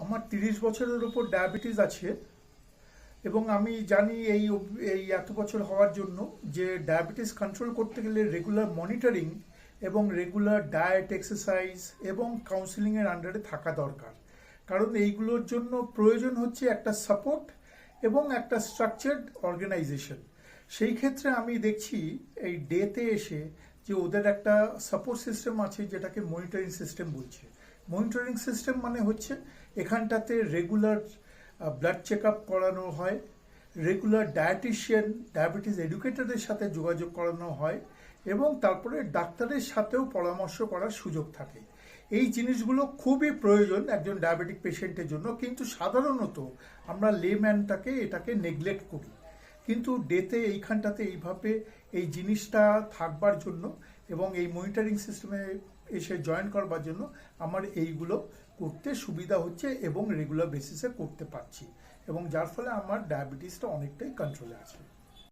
আমার 30 বছরের উপর ডায়াবেটিস আছে এবং আমি জানি এই এত বছর হওয়ার জন্য যে ডায়াবেটিস কন্ট্রোল করতে গেলে রেগুলার মনিটরিং এবং রেগুলার ডায়েট এক্সারসাইজ এবং কাউন্সিলিংয়ের আন্ডারে থাকা দরকার। কারণ এইগুলোর জন্য প্রয়োজন হচ্ছে একটা সাপোর্ট এবং একটা স্ট্রাকচার্ড অর্গানাইজেশন। সেই ক্ষেত্রে আমি দেখছি এই ডেতে এসে যে ওদের একটা সাপোর্ট সিস্টেম আছে যেটাকে মনিটরিং সিস্টেম বলছে। মনিটরিং সিস্টেম মানে হচ্ছে এখানটাতে রেগুলার ব্লাড চেক আপ করানো হয়, রেগুলার ডায়েটিশিয়ান ডায়াবেটিস এডুকেটরদের সাথে যোগাযোগ করানো হয় এবং তারপরে ডাক্তারের সাথেও পরামর্শ করার সুযোগ থাকে। এই জিনিসগুলো খুবই প্রয়োজন একজন ডায়াবেটিক পেশেন্টের জন্য, কিন্তু সাধারণত আমরা লেম্যানটাকে এটাকে নেগলেক্ট করি। কিন্তু ডেতে এইখানটাতে এইভাবে এই জিনিসটা থাকবার জন্য এবং এই মনিটরিং সিস্টেমে এসে জয়েন করবার জন্য আমার এইগুলো করতে সুবিধা হচ্ছে এবং রেগুলার বেসিসে করতে পারছি এবং যার ফলে আমার ডায়াবেটিসটা অনেকটাই কন্ট্রোলে আছে।